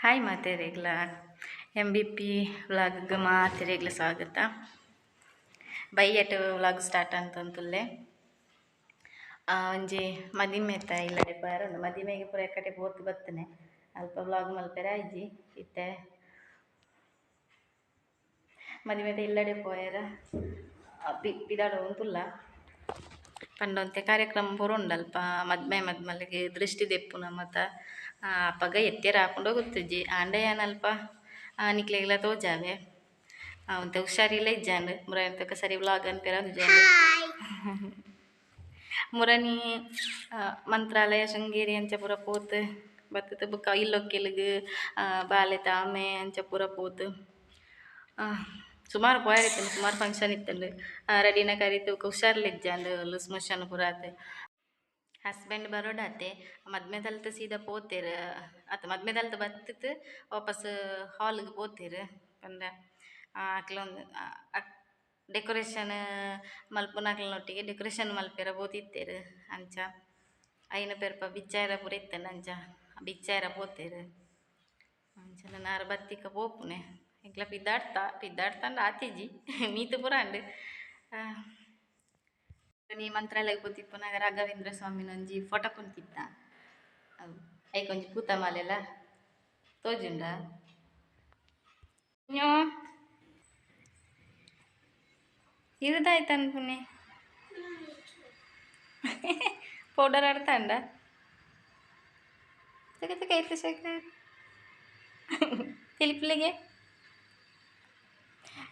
Hi ಮಾತೆರೆಗ್ಲ MBP ವ್ಲಾಗ್ಗೆ ಮಾತೆರೆಗ್ಲ ಸ್ವಾಗತ. ಬೈಯಟ್ ವ್ಲಾಗ್ ಸ್ಟಾರ್ಟ್ ಅಂತಂತುಲ್ಲೆ ಒಂಜಿ ಮದಿಮೆತ ಇಲ್ಲಡೆ ಪಾರೊಂದು ಮದಿಮೆಗೆ ಪೂರ ಎಕ್ಕಡೆ ಪೋತು ಬತ್ತನೆ ಅಲ್ಪ ವ್ಲಾಗ್ ಮಲ್ಪೆರೆ ಆಯ್ಜಿ ಇತ್ತೆ ಮದಿಮೆತ ಇಲ್ಲಡೆ ಪೋಯರ ಪಿದಾಡು ಉಂತುಲ್ಲ ಪಂಡೊಂತೆ ಕಾರ್ಯಕ್ರಮ ಪೂರ ಉಂಡಲ್ಪ ಮದ್ಮೆಗೆ ದೃಷ್ಟಿ ದೆಪ್ಪುನ ಮತ್ತ ಅಪ್ಪಗ ಎತ್ತೆರ ಹಾಕೊಂಡು ಹೋಗುತ್ತಿಜ್ಜಿ ಆಂಡೆ ಏನಲ್ಪ ನಿಕ್ಲೆಗ್ಲ ತೋಜಾವೆ ಅವಂತೆ ಹುಷಾರಿಲ್ಲ ಇಜ್ಜಾಂಡು ಮುರತಕ್ಕ ಸರಿ ವ್ಲಾಗ್ ಅನ್ಪೆರ ಉಜ್ಜಾಂಡು ಮುರನಿ ಮಂತ್ರಾಲಯ ಶೃಂಗೇರಿ ಅಂಚ ಪೂರ ಪೋತು ಬತ್ತದ ಬುಕ್ಕ ಇಲ್ಲೊಕ್ಕೆಲ್ಗ್ ಬಾಲೆ ತಾಮೆ ಅಂಚ ಪೂರ ಪೋತು ಸುಮಾರು ಪೋಯರಿತ್ತು ಸುಮಾರು ಫಂಕ್ಷನ್ ಇತ್ತಂಡು ರೆಡಿನ ಕರಿತು ಹುಷಾರ್ಲ ಇಜ್ಜಾಂಡು ಲೂಸ್ ಮೋಷನ್ ಪೂರ ಆತೆ. ಹಸ್ಬೆಂಡ್ ಬರೋಡಾತೆ ಮದ್ಮೆದಲ್ತು ಸೀದಾ ಪೋತೇರು ಅತ್ತ ಮದ್ಮೆದಲ್ತು ಬತ್ತಿತ್ತು ವಾಪಸ್ ಹಾಲ್ಗೆ ಪೋತೇರು ಪಂಡ ಅಕ್ಲೊಂದು ಡೆಕೋರೇಷನ್ ಮಲ್ಪುನಕ್ಲನೊಟ್ಟಿಗೆ ಡೆಕೋರೇಷನ್ ಮಲ್ಪೆರ ಪೋತಿತ್ತೇರು ಅಂಚ ಐನ ಪೆರ್ಪ ಬಿಚ್ಚಾಯಿರ ಪೂರ ಇತ್ತಂಡು ಅಂಚ ಬಿಚ್ಚಾಯಿರ ಪೋತೇರು ಅಂಚ ನಾರು ಬತ್ತಿಕ ಪೋಪುನೆ ಎಂಕ್ಲ ಪಿದ್ದಾಡ್ತಂಡು ಆತಿಜಿ ಮೀತು ಪೂರ ಅಂಡು ನೀ ಮಂತ್ರಾಲಯಕ್ಕೆ ಪೋತಿಪ್ಪುನಾಗ ರಾಘವೇಂದ್ರ ಸ್ವಾಮಿನ ಒಂಜಿ ಫೋಟೋ ಕುಂತಿತ್ತ ಅವು ಐಕೊಂಜಿ ಪೂತ ಮಾಲೆಲ್ಲ ತೋಜುಂಡ ಇರುದಾಯ್ತು ಅನ್ಪುನೆ ಪೌಡರ್ ಆಡ್ತಾಂಡ ತೆಗೆ ಐತೆ ಶೇಖ ತಿಳಿಪಿಲಿಗೆ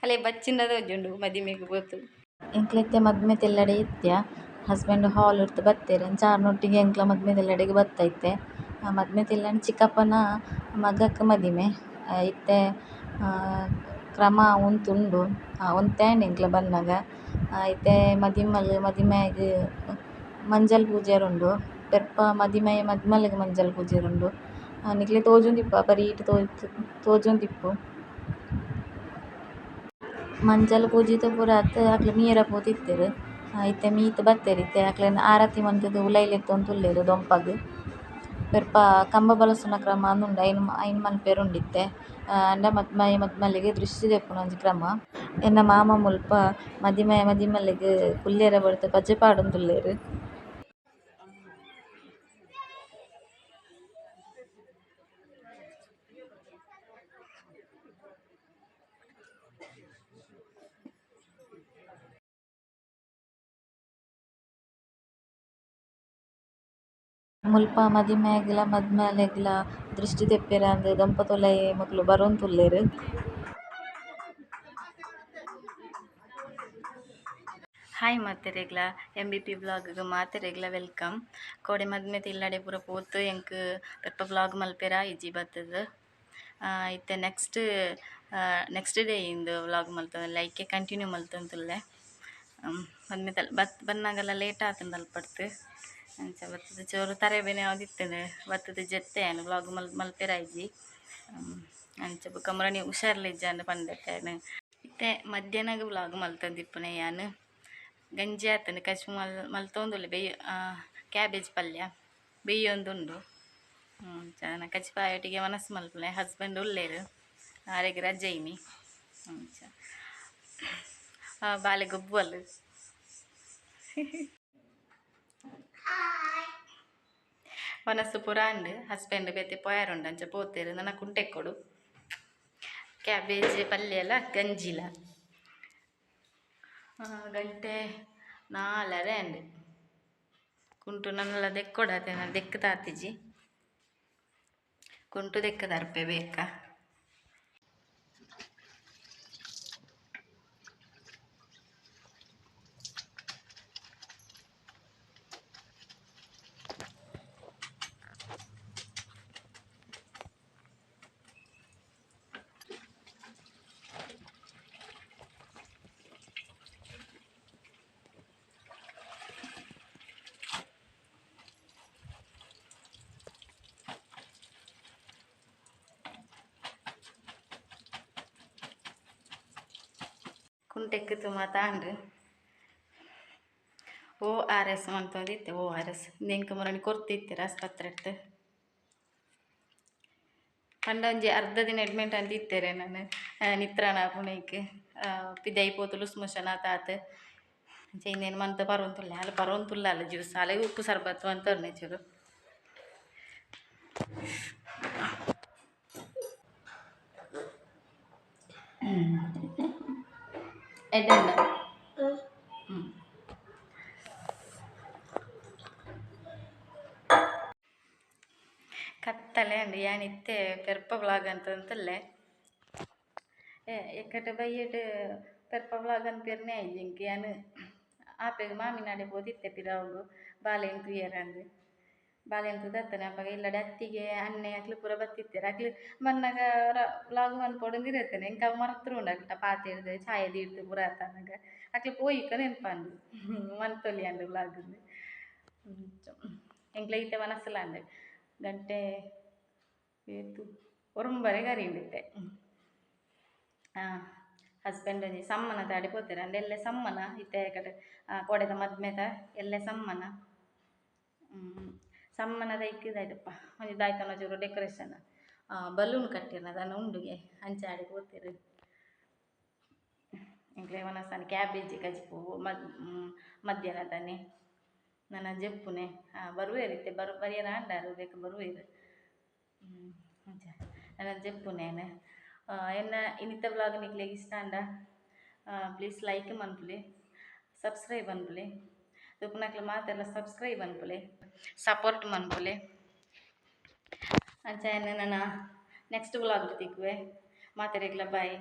ಅಲ್ಲೇ ಬಚ್ಚಿಂದದ ಉಜ್ಜುಂಡು ಮದಿಮೆಗೆ ಪೋತು ಎಂಕ್ಲೆತ್ತೆ ಮದ್ಮೆ ತೆಲ್ಲಡೆ ಇತ್ಯ ಹಸ್ಬೆಂಡ್ ಹಾಲ್ ಇರ್ತು ಬತ್ತೇರು ಅಂಚಾರ್ನೊಟ್ಟಿಗೆ ಎಂಕ್ಲ ಮದ್ಮೆ ತೆಲ್ಲಡೆಗೆ ಬತ್ತೈತೆ ಮದ್ಮೆ ತೆಲ್ಲಂಡು ಚಿಕ್ಕಪ್ಪನ ಮಗಕ್ಕೆ ಮದಿಮೆ ಇತ್ತೆ ಕ್ರಮ ಉಂತುಂಡು ಒಂತೆಂಡ್ ಎಂಕ್ಲ ಬನ್ನಗ ಇತ್ತೆ ಮದಿಮೆಗ್ ಮಂಜಲ್ ಪೂಜೆರುಂಡು ಪೆರ್ಪ ಮದ್ಮಲೆಗ್ ಮಂಜಲ್ ಪೂಜೆರುಂಡು ನಿಕ್ಲೆ ತೋಜುಂದಿಪ್ಪ ಬರೀಟ್ ತೋಜುಂದಿಪ್ಪು ಮಂಜಲ್ ಪೂಜಿತು ಪೂರ ಆತು ಅಕ್ಲೆ ಮೀಯರ ಪೋತಿತ್ತೆರ್ ಇತ್ತೆ ಮೀತ್ ಬತ್ತೆರ್ ಇತ್ತೆ ಅಕ್ಲೆನ ಆರತಿ ಮಂತುದು ಉಲೈಲೆತ್ತೊಂದುಲ್ಲೆರ್ ದೊಂಪಗ್ ಪೆರ್ಪ ಕಂಬ ಬಲಸುನ ಕ್ರಮ ಅಂದುಂಡು ಐನ್ ಮನ್ಪೆರುಂಡಿತ್ತೆ ಅಂಡ ಮದ್ಮಲೆಗ್ ದೃಷ್ಟಿ ದೆಪ್ಪುನ ಒಂಜಿ ಕ್ರಮ. ಎನ್ನ ಮಾಮ ಮುಲ್ಪ ಮದಿಮೆಲೆಗ್ ಕುಲ್ಲೆರೆ ಬಡ್ತ್ ಪಜೆ ಪಾಡೊಂದುಲ್ಲೆರ್. ಮುಲ್ಪ ಮದ್ಮಲೆಗ್ಲ ದೃಷ್ಟಿ ದೆಪ್ಪೆರೆ ದಂಪತೊಲೈ ಮೊಕ್ಲು ಬರೊಂದುಲ್ಲೆರ್. ಹಾಯ್ ಮಾತೆರೆಗ್ಲ MBP ವ್ಲಾಗ್ಗೆ ಮಾತೆರೆಗ್ಲ ವೆಲ್ಕಮ್. ಕೋಡೆ ಮದ್ಮೆತ ಇಲ್ಲಡೆ ಪೂರ ಪೋತು ಎಂಕ್ ಪೆರ್ಪ ವ್ಲಾಗ್ ಮಲ್ಪೆರ ಇಜ್ಜಿ ಬತ್ತದ ಇತ್ತೆ ನೆಕ್ಸ್ಟ್ ಡೇ ಇಂದು ವ್ಲಾಗ್ ಮಲ್ತೊಂದುಲ್ಲೆ ಲೈಕೆ ಕಂಟಿನ್ಯೂ ಮಲ್ತೊಂದುಲ್ಲೆ ಮದ್ಮೆತ ಬನ್ನಾಗಲ ಲೇಟ್ ಆತುಂಡು ಅಲ್ಪಡ್ತು ಅಂಚ ಬತ್ತದ ಚೂರು ತರೆಬೇನೆ ಆದಿತ್ತಂಡು ಬತ್ತದ ಜೆತ್ತೆ ಆಯನ ವ್ಲಾಗ್ ಮಲ್ಪೆರ ಇಜ್ಜಿ ಅಂಚ ಬೊಕ ಮುರಣಿ ಹುಷಾರ್ಲ ಇಜ್ಜಾಂಡು ಪಂಡತೆ ಇತ್ತೆ ಮಧ್ಯಾಹ್ನಗ್ ವ್ಲಾಗ್ ಮಲ್ತೊಂದಿಪ್ಪುನೆ ಯಾನ್ ಗಂಜಿ ಆತುಂಡು ಕಚ್ ಮಲ್ತೊಂದುಲ್ಲೆ ಕ್ಯಾಬೇಜ್ ಪಲ್ಯ ಬೇಯೊಂದುಂಡು ಅಂಚ ಕಚ್ ಪಾಯೊಟ್ಟಿಗೆ ಮನಸ್ಸು ಮಲ್ಪುನೆ ಹಸ್ಬೆಂಡ್ ಉಲ್ಲೆರ್ ಆರೆಗ್ ರಜೆಯಿನಿ ಅಂಚ ಬಾಲೆ ಗೊಬ್ಬುವಲ್ ಮನಸ್ಸು ಪೂರ ಅಂಡ್ ಹಸ್ಬೆಂಡ್ ಬೇತೆ ಪೋಯಾರುಂಡು ಅಂಚ ಪೋತೆರ್ ನನ್ನ ಕುಂಟೆ ಕೊಡು ಕ್ಯಾಬೇಜ್ ಪಲ್ಯ ಗಂಜಿಲ ಗಂಟೆ 4 ಅಂಡ್ ಕುಂಟು ನನ್ನೆಲ್ಲ ದೆಕ್ಕೊಡಾತೆ ನಾನು ದೆಕ್ಕದಾತಿಜಿ ಕುಂಟು ದೆಕ್ಕದರ್ಪೆ ಬೇಕಾ ಕುಂಟೆಕ್ಕು ಮಾತಾಂಡ್ರೆ ORS ಮಂತೊಂದಿತ್ತೆ ORS ಎಂಕ್ ಮುರಣಿ ಕೊರ್ತಿತ್ತೆರ್ ಆಸ್ಪತ್ರೆಟ್ ಪಂಡ ಒಂಜಿ ಅರ್ಧ ದಿನ ಅಡ್ಮಿಂಟ್ ಅಂತ ಇತ್ತೇರೆ ನಾನು ನಿತ್ರಾಣ ಪುಣೆಕ್ ಪಿದೈ ಪೋತು ಲೂಸ್ ಮೋಷನ್ ಆತಾತ್ ಚೈನೇನು ಮಂತ್ ಪರವಂತುಲ್ಲ ಅಲ್ಲ ಪರವಂತುಲ್ಲ ಅಲ್ಲ ಜ್ಯೂಸ್ ಅಲೆಗೆ ಉಪ್ಪು ಸರ್ಬತ್ತು ಅಂತ ಚೂರು ಎಡ್ಡೆಂಡ ಕತ್ತಲೆ ಅಂడి ಯಾನಿತ್ತೆ ಪೆರ್ಪ ವ್ಲಾಗ್ ಅಂತಂತಲ್ಲೇ ಎಕ್ಕಟ ಬೈಯಟ್ ಪೆರ್ಪ ವ್ಲಾಗ್ ಅನ್ಪೇರ್ನೆ ಅಯ್ಯಂಕ್ ಯಾನು ಆಪೆಗ್ ಮಾಮಿನಾಡೆ ಪೋದಿತ್ತೆ ಪಿರಾವುಗು ಬಾಲೆನ್ ಕ್ರಿಯರಂಗ್ ಬಾಲೆನ್ ತುದತ್ತನೆ ಅಪ್ಪಗ ಇಲ್ಲಡೆ ಅತ್ತಿಗೆ ಅನ್ನೆ ಅಕ್ಲು ಪೂರ ಬತ್ತಿತ್ತೆರ್ ಅಕ್ಲು ಮನ್ನಗ ವ್ಲಾಗ್ ಮನ್ಪೊಡು ಇರತ್ತನೆ ಎಂಕ ಅವು ಮರತುಂಡು ಅಕ್ಟ ಪಾತೆ ಹಿಡ್ದು ಚಾಯ ದೀಡ್ದು ಪೂರ ಆತನಗ ಅಕ್ಲು ಪೋಯಿಕ್ಕ ನೆನ್ಪಂಡು ಮನ್ತೊಲಿಯಂಡು ವ್ಲಾಗ್ ಎಂಕ್ಲ ಈತೆ ಮನಸ್ಸಲಾಂಡು ಗಂಟೆ ಏತು ಒರಂಬರೆ ಕರೀಂಡಿತ್ತೆ ಹಸ್ಬೆಂಡ್ ಒಂಜಿ ಸಮ್ಮನ ತಾಡಿ ಪೋತೆರ್ ಅಂಡ್ ಎಲ್ಲೆ ಸಮ್ಮನ ಇತ್ತೆ ಕಡೆ ಕೋಡೆದ ಮದ್ಮೆದ ಎಲ್ಲೆ ಸಮ್ಮನ ಸಮ್ಮನದ ಇಕ್ಕಿದಾಯ್ತಪ್ಪ ಒಂಜಿ ದಾಯ್ತನ ಚೂರು ಡೆಕೋರೇಷನ್ ಬಲೂನ್ ಕಟ್ಟಿರ್ನ ಅದನ್ನು ಉಂಡುಗೆ ಅಂಚಾಡಿ ಪೋತೆರ್ ಎಂಕ್ಲೆ ಮನಸ್ಸಾನ ಕ್ಯಾಬೇಜ್ ಕಜಿಪು ಮಧ್ಯಾಹ್ನದನೆ ನನ್ನ ಜಪ್ಪುನೆ ಬರುವೆರ್ ಇತ್ತೆ ಬರಿಯರ ಆಂಡಾರು ಬೇಕು ಬರುವೆರ್ ನನ್ನ ಜಪ್ಪುನೇನು ಎನ್ನ ಇನ್ನಿತ ವ್ಲಾಗ್ ನಿಕ್ಲೆಗ್ ಇಷ್ಟ ಅಂಡ ಪ್ಲೀಸ್ ಲೈಕ್ ಮನ್ಪುಲೆ ಸಬ್ಸ್ಕ್ರೈಬ್ ಅನ್ಪುಲೆ ದುಪ್ಪುನಕ್ಲು ಮಾತೆಲ್ಲ ಸಬ್ಸ್ಕ್ರೈಬ್ ಅನ್ಪುಲೆ ಸಪೋರ್ಟ್ ಮನ್ಪುಲೆ ಅಂಚ ನನ್ನ ನೆಕ್ಸ್ಟ್ ವ್ಲಾಗ್ ತಿಕ್ಕುವೆ ಮಾತೆರೆಗ್ಲ ಬಾಯ್.